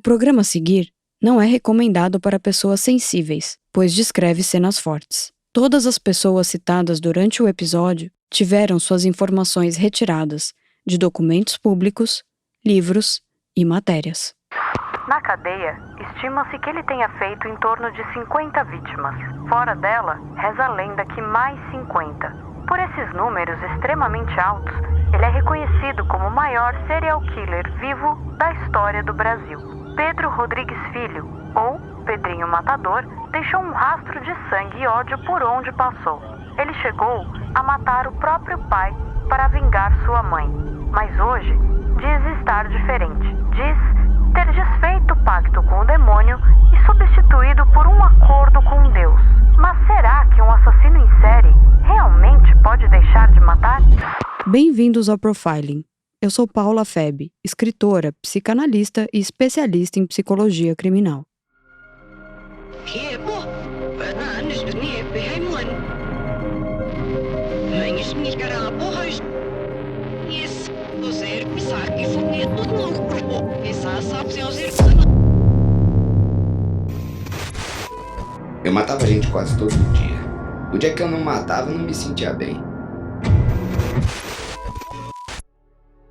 programa a seguir não é recomendado para pessoas sensíveis, pois descreve cenas fortes. Todas as pessoas citadas durante o episódio tiveram suas informações retiradas de documentos públicos, livros e matérias. Na cadeia, estima-se que ele tenha feito em torno de 50 vítimas. Fora dela, reza a lenda que mais 50. Por esses números extremamente altos, ele é reconhecido como o maior serial killer vivo da história do Brasil. Pedro Rodrigues Filho, ou Pedrinho Matador, deixou um rastro de sangue e ódio por onde passou. Ele chegou a matar o próprio pai para vingar sua mãe. Mas hoje, diz estar diferente. Diz ter desfeito o pacto com o demônio e substituído por um acordo com Deus. Mas será que um assassino em série realmente pode deixar de matar? Bem-vindos ao Profiling. Eu sou Paula Feb, escritora, psicanalista e especialista em psicologia criminal. Eu matava gente quase todo dia. O dia que eu não matava, eu não me sentia bem.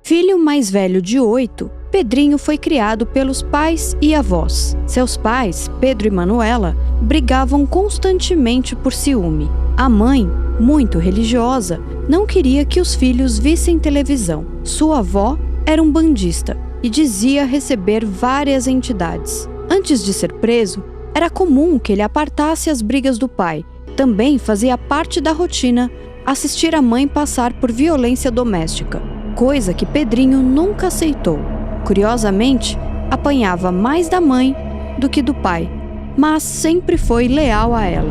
Filho mais velho de 8, Pedrinho foi criado pelos pais e avós. Seus pais, Pedro e Manuela, brigavam constantemente por ciúme. A mãe, muito religiosa, não queria que os filhos vissem televisão. Sua avó era um bandista e dizia receber várias entidades. Antes de ser preso, era comum que ele apartasse as brigas do pai. Também fazia parte da rotina assistir a mãe passar por violência doméstica, coisa que Pedrinho nunca aceitou. Curiosamente, apanhava mais da mãe do que do pai, mas sempre foi leal a ela.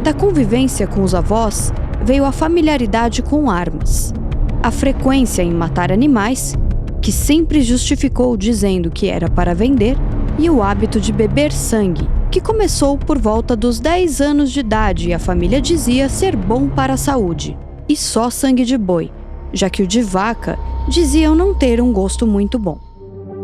Da convivência com os avós, veio a familiaridade com armas, a frequência em matar animais, que sempre justificou dizendo que era para vender, e o hábito de beber sangue, que começou por volta dos 10 anos de idade e a família dizia ser bom para a saúde, e só sangue de boi, já que o de vaca diziam não ter um gosto muito bom.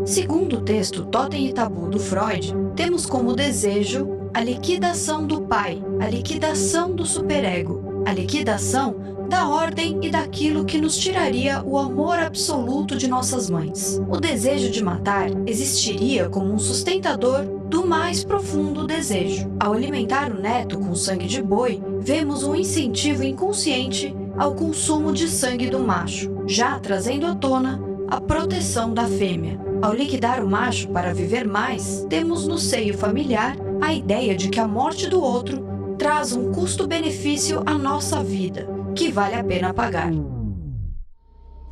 Segundo o texto Totem e Tabu do Freud, temos como desejo a liquidação do pai, a liquidação do superego, a liquidação da ordem e daquilo que nos tiraria o amor absoluto de nossas mães. O desejo de matar existiria como um sustentador do mais profundo desejo. Ao alimentar o neto com sangue de boi, vemos um incentivo inconsciente ao consumo de sangue do macho, já trazendo à tona a proteção da fêmea. Ao liquidar o macho para viver mais, temos no seio familiar a ideia de que a morte do outro traz um custo-benefício à nossa vida, que vale a pena pagar.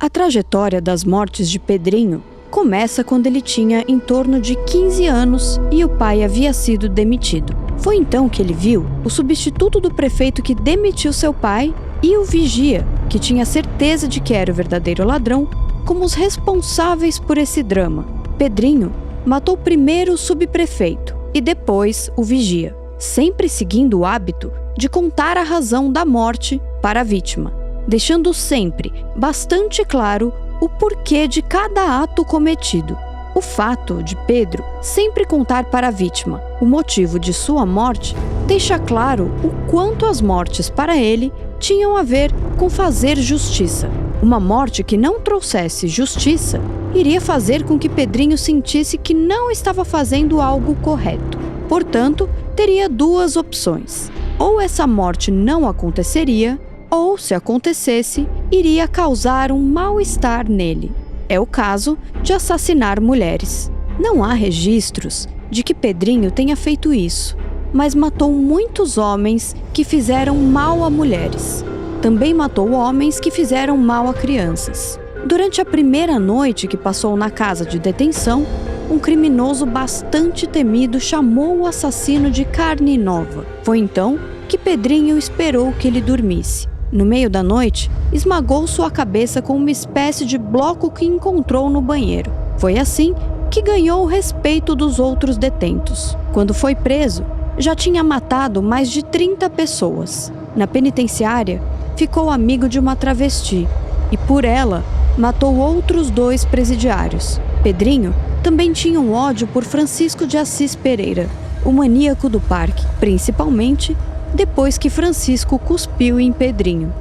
A trajetória das mortes de Pedrinho começa quando ele tinha em torno de 15 anos e o pai havia sido demitido. Foi então que ele viu o substituto do prefeito que demitiu seu pai e o vigia, que tinha certeza de que era o verdadeiro ladrão, como os responsáveis por esse drama. Pedrinho matou primeiro o subprefeito e depois o vigia, sempre seguindo o hábito de contar a razão da morte para a vítima, deixando sempre bastante claro o porquê de cada ato cometido. O fato de Pedro sempre contar para a vítima o motivo de sua morte deixa claro o quanto as mortes para ele tinham a ver com fazer justiça. Uma morte que não trouxesse justiça iria fazer com que Pedrinho sentisse que não estava fazendo algo correto. Portanto, teria duas opções. Ou essa morte não aconteceria, ou, se acontecesse, iria causar um mal-estar nele. É o caso de assassinar mulheres. Não há registros de que Pedrinho tenha feito isso, mas matou muitos homens que fizeram mal a mulheres. Também matou homens que fizeram mal a crianças. Durante a primeira noite que passou na casa de detenção, um criminoso bastante temido chamou o assassino de carne nova. Foi então que Pedrinho esperou que ele dormisse. No meio da noite, esmagou sua cabeça com uma espécie de bloco que encontrou no banheiro. Foi assim que ganhou o respeito dos outros detentos. Quando foi preso, já tinha matado mais de 30 pessoas. Na penitenciária, ficou amigo de uma travesti e, por ela, matou outros 2 presidiários. Pedrinho também tinham ódio por Francisco de Assis Pereira, o maníaco do parque, principalmente depois que Francisco cuspiu em Pedrinho.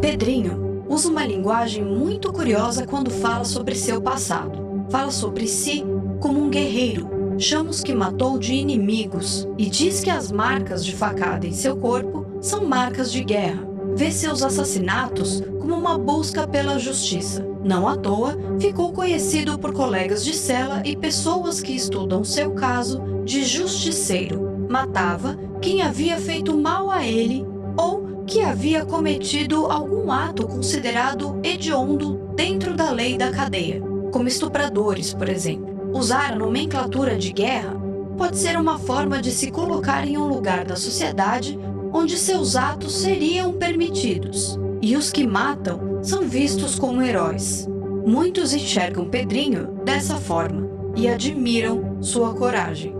Pedrinho usa uma linguagem muito curiosa quando fala sobre seu passado. Fala sobre si como um guerreiro, chama os que matou de inimigos e diz que as marcas de facada em seu corpo são marcas de guerra. Vê seus assassinatos como uma busca pela justiça. Não à toa, ficou conhecido por colegas de cela e pessoas que estudam seu caso de justiceiro. Matava quem havia feito mal a ele ou que havia cometido algum ato considerado hediondo dentro da lei da cadeia, como estupradores, por exemplo. Usar a nomenclatura de guerra pode ser uma forma de se colocar em um lugar da sociedade onde seus atos seriam permitidos, e os que matam são vistos como heróis. Muitos enxergam Pedrinho dessa forma e admiram sua coragem.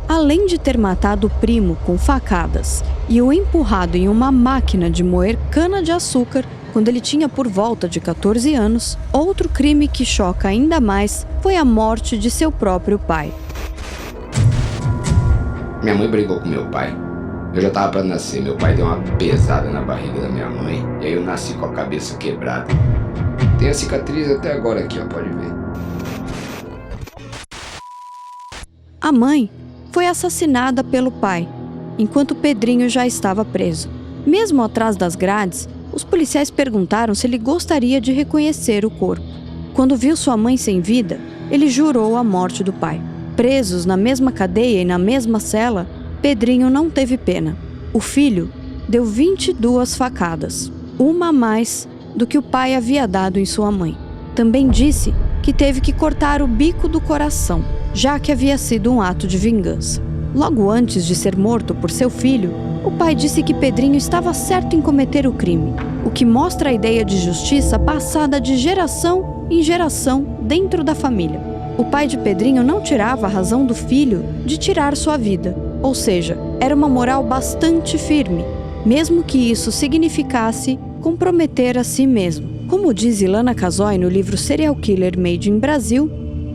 Além de ter matado o primo com facadas e o empurrado em uma máquina de moer cana-de-açúcar quando ele tinha por volta de 14 anos, outro crime que choca ainda mais foi a morte de seu próprio pai. Minha mãe brigou com meu pai. Eu já tava pra nascer, meu pai deu uma pesada na barriga da minha mãe, e aí eu nasci com a cabeça quebrada. Tem a cicatriz até agora aqui, ó, pode ver. A mãe foi assassinada pelo pai, enquanto Pedrinho já estava preso. Mesmo atrás das grades, os policiais perguntaram se ele gostaria de reconhecer o corpo. Quando viu sua mãe sem vida, ele jurou a morte do pai. Presos na mesma cadeia e na mesma cela, Pedrinho não teve pena. O filho deu 22 facadas, uma a mais do que o pai havia dado em sua mãe. Também disse que teve que cortar o bico do coração, já que havia sido um ato de vingança. Logo antes de ser morto por seu filho, o pai disse que Pedrinho estava certo em cometer o crime, o que mostra a ideia de justiça passada de geração em geração dentro da família. O pai de Pedrinho não tirava a razão do filho de tirar sua vida, ou seja, era uma moral bastante firme, mesmo que isso significasse comprometer a si mesmo. Como diz Ilana Casoy no livro Serial Killer Made in Brasil,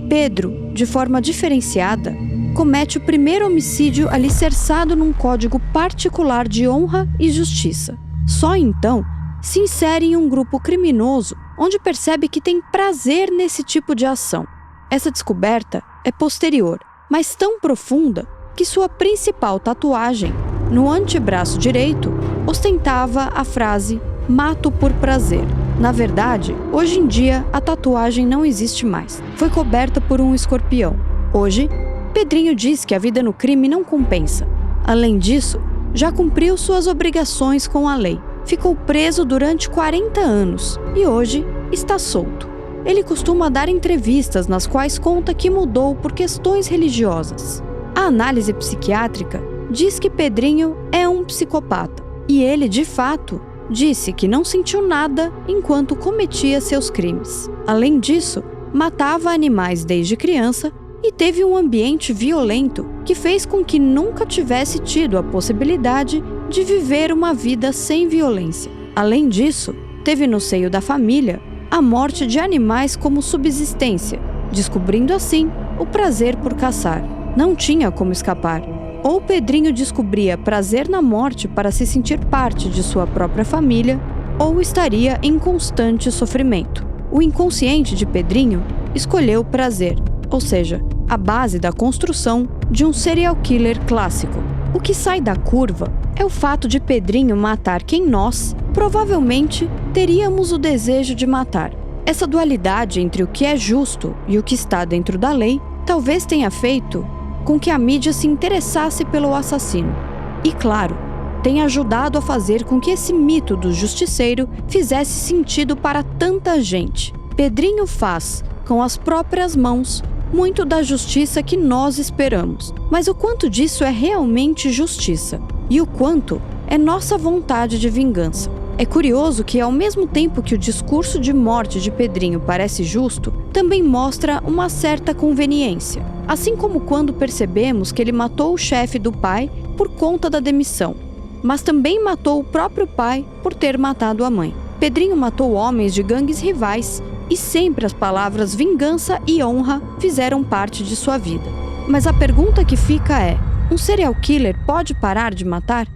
Pedro, de forma diferenciada, comete o primeiro homicídio alicerçado num código particular de honra e justiça. Só então se insere em um grupo criminoso onde percebe que tem prazer nesse tipo de ação. Essa descoberta é posterior, mas tão profunda que sua principal tatuagem, no antebraço direito, ostentava a frase "mato por prazer". Na verdade, hoje em dia, a tatuagem não existe mais. Foi coberta por um escorpião. Hoje, Pedrinho diz que a vida no crime não compensa. Além disso, já cumpriu suas obrigações com a lei. Ficou preso durante 40 anos e hoje está solto. Ele costuma dar entrevistas nas quais conta que mudou por questões religiosas. A análise psiquiátrica diz que Pedrinho é um psicopata e ele, de fato, disse que não sentiu nada enquanto cometia seus crimes. Além disso, matava animais desde criança e teve um ambiente violento que fez com que nunca tivesse tido a possibilidade de viver uma vida sem violência. Além disso, teve no seio da família a morte de animais como subsistência, descobrindo assim o prazer por caçar. Não tinha como escapar. Ou Pedrinho descobria prazer na morte para se sentir parte de sua própria família, ou estaria em constante sofrimento. O inconsciente de Pedrinho escolheu o prazer, ou seja, a base da construção de um serial killer clássico. O que sai da curva é o fato de Pedrinho matar quem nós, provavelmente, teríamos o desejo de matar. Essa dualidade entre o que é justo e o que está dentro da lei talvez tenha feito com que a mídia se interessasse pelo assassino. E, claro, tem ajudado a fazer com que esse mito do justiceiro fizesse sentido para tanta gente. Pedrinho faz, com as próprias mãos, muito da justiça que nós esperamos. Mas o quanto disso é realmente justiça? E o quanto é nossa vontade de vingança? É curioso que, ao mesmo tempo que o discurso de morte de Pedrinho parece justo, também mostra uma certa conveniência. Assim como quando percebemos que ele matou o chefe do pai por conta da demissão, mas também matou o próprio pai por ter matado a mãe. Pedrinho matou homens de gangues rivais e sempre as palavras vingança e honra fizeram parte de sua vida. Mas a pergunta que fica é: um serial killer pode parar de matar?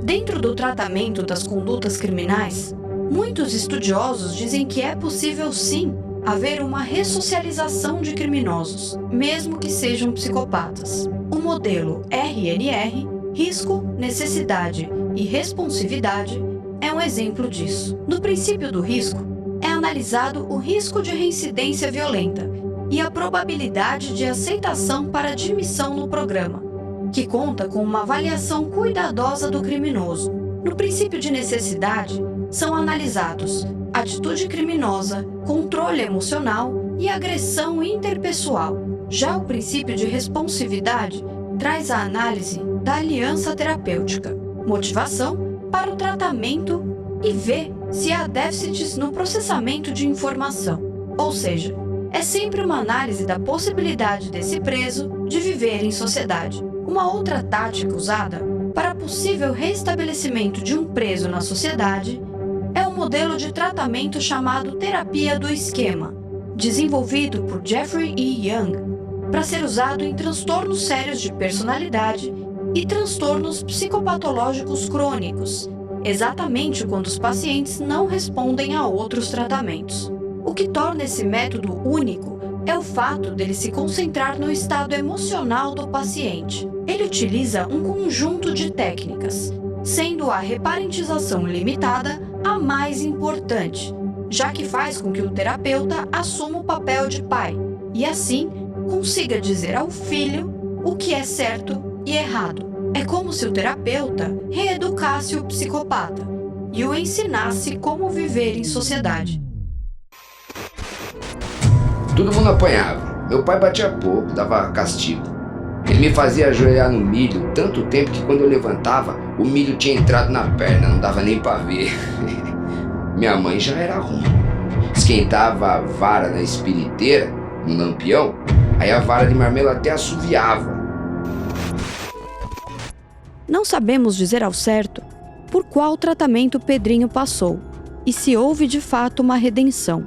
Dentro do tratamento das condutas criminais, muitos estudiosos dizem que é possível sim haver uma ressocialização de criminosos, mesmo que sejam psicopatas. O modelo RNR, risco, necessidade e responsividade, é um exemplo disso. No princípio do risco, é analisado o risco de reincidência violenta e a probabilidade de aceitação para admissão no programa, que conta com uma avaliação cuidadosa do criminoso. No princípio de necessidade, são analisados atitude criminosa, controle emocional e agressão interpessoal. Já o princípio de responsividade traz a análise da aliança terapêutica, motivação para o tratamento e vê se há déficits no processamento de informação. Ou seja, é sempre uma análise da possibilidade desse preso de viver em sociedade. Uma outra tática usada para possível restabelecimento de um preso na sociedade é o modelo de tratamento chamado terapia do esquema, desenvolvido por Jeffrey E. Young, para ser usado em transtornos sérios de personalidade e transtornos psicopatológicos crônicos, exatamente quando os pacientes não respondem a outros tratamentos. O que torna esse método único é o fato dele se concentrar no estado emocional do paciente. Ele utiliza um conjunto de técnicas, sendo a reparentização limitada a mais importante, já que faz com que o terapeuta assuma o papel de pai e, assim, consiga dizer ao filho o que é certo e errado. É como se o terapeuta reeducasse o psicopata e o ensinasse como viver em sociedade. Todo mundo apanhava. Meu pai batia pouco, dava castigo. Ele me fazia ajoelhar no milho tanto tempo que quando eu levantava, o milho tinha entrado na perna, não dava nem pra ver. Minha mãe já era ruim. Esquentava a vara na espiriteira, no lampião, aí a vara de marmelo até assoviava. Não sabemos dizer ao certo por qual tratamento Pedrinho passou e se houve de fato uma redenção.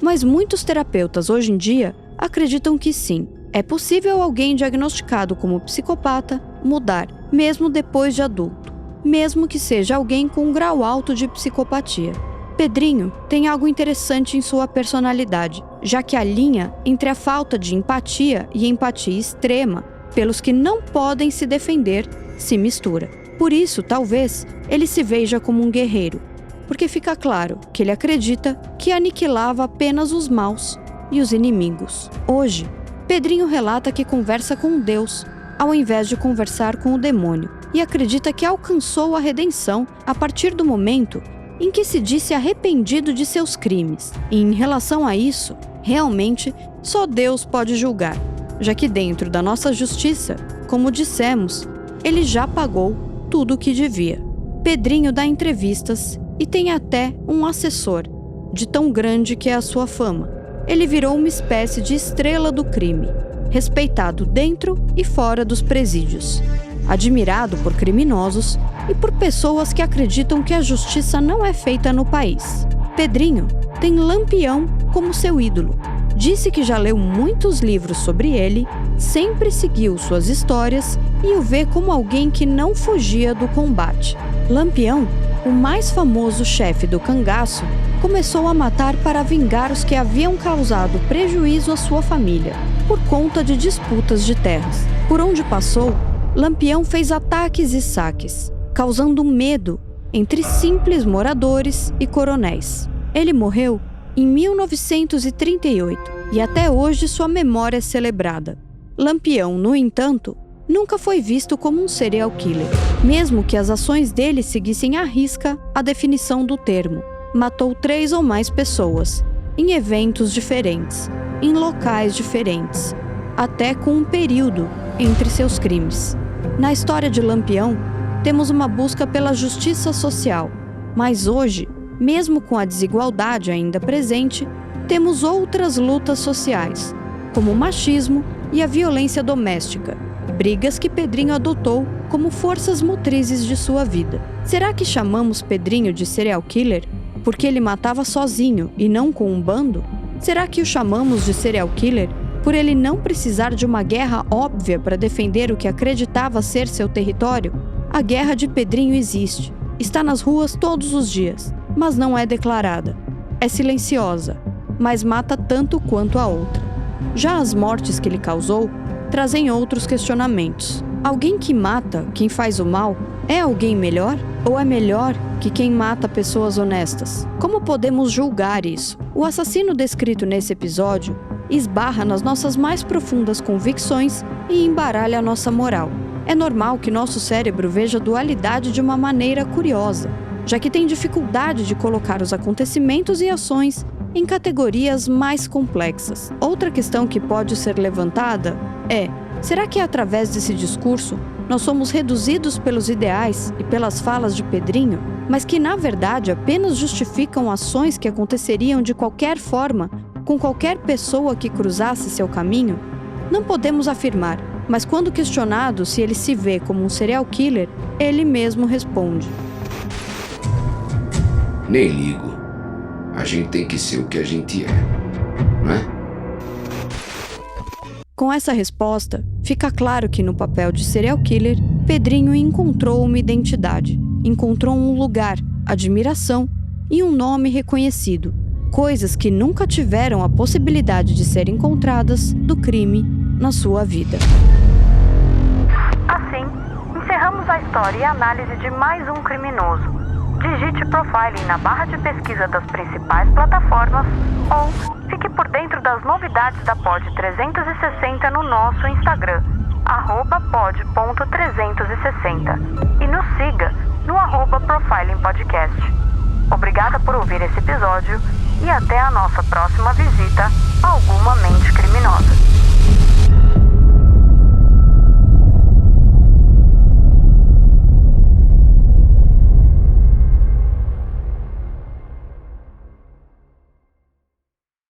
Mas muitos terapeutas hoje em dia acreditam que sim, é possível alguém diagnosticado como psicopata mudar, mesmo depois de adulto, mesmo que seja alguém com um grau alto de psicopatia. Pedrinho tem algo interessante em sua personalidade, já que a linha entre a falta de empatia e empatia extrema pelos que não podem se defender se mistura. Por isso, talvez, ele se veja como um guerreiro, porque fica claro que ele acredita que aniquilava apenas os maus e os inimigos. Hoje, Pedrinho relata que conversa com Deus, ao invés de conversar com o demônio, e acredita que alcançou a redenção a partir do momento em que se disse arrependido de seus crimes. E em relação a isso, realmente, só Deus pode julgar, já que dentro da nossa justiça, como dissemos, ele já pagou tudo o que devia. Pedrinho dá entrevistas e tem até um assessor, de tão grande que é a sua fama. Ele virou uma espécie de estrela do crime, respeitado dentro e fora dos presídios, admirado por criminosos e por pessoas que acreditam que a justiça não é feita no país. Pedrinho tem Lampião como seu ídolo. Disse que já leu muitos livros sobre ele, sempre seguiu suas histórias e o vê como alguém que não fugia do combate. Lampião, o mais famoso chefe do cangaço, começou a matar para vingar os que haviam causado prejuízo à sua família, por conta de disputas de terras. Por onde passou, Lampião fez ataques e saques, causando medo entre simples moradores e coronéis. Ele morreu em 1938 e até hoje sua memória é celebrada. Lampião, no entanto, nunca foi visto como um serial killer, mesmo que as ações dele seguissem à risca a definição do termo. Matou 3 ou mais pessoas, em eventos diferentes, em locais diferentes, até com um período entre seus crimes. Na história de Lampião, temos uma busca pela justiça social, mas hoje, mesmo com a desigualdade ainda presente, temos outras lutas sociais, como o machismo e a violência doméstica, brigas que Pedrinho adotou como forças motrizes de sua vida. Será que chamamos Pedrinho de serial killer porque ele matava sozinho e não com um bando? Será que o chamamos de serial killer por ele não precisar de uma guerra óbvia para defender o que acreditava ser seu território? A guerra de Pedrinho existe, está nas ruas todos os dias, mas não é declarada. É silenciosa, mas mata tanto quanto a outra. Já as mortes que ele causou trazem outros questionamentos. Alguém que mata quem faz o mal é alguém melhor? Ou é melhor que quem mata pessoas honestas? Como podemos julgar isso? O assassino descrito nesse episódio esbarra nas nossas mais profundas convicções e embaralha a nossa moral. É normal que nosso cérebro veja a dualidade de uma maneira curiosa, já que tem dificuldade de colocar os acontecimentos e ações em categorias mais complexas. Outra questão que pode ser levantada é: será que através desse discurso nós somos reduzidos pelos ideais e pelas falas de Pedrinho, mas que na verdade apenas justificam ações que aconteceriam de qualquer forma com qualquer pessoa que cruzasse seu caminho? Não podemos afirmar, mas quando questionado se ele se vê como um serial killer, ele mesmo responde: nem ligo. A gente tem que ser o que a gente é, não é? Com essa resposta, fica claro que no papel de serial killer, Pedrinho encontrou uma identidade, encontrou um lugar, admiração e um nome reconhecido, coisas que nunca tiveram a possibilidade de ser encontradas do crime na sua vida. Assim, encerramos a história e análise de mais um criminoso. Digite Profiling na barra de pesquisa das principais plataformas ou fique por dentro das novidades da Pod 360 no nosso Instagram, @pod.360, e nos siga no @Profiling Podcast. Obrigada por ouvir esse episódio e até a nossa próxima visita a alguma mente criminosa.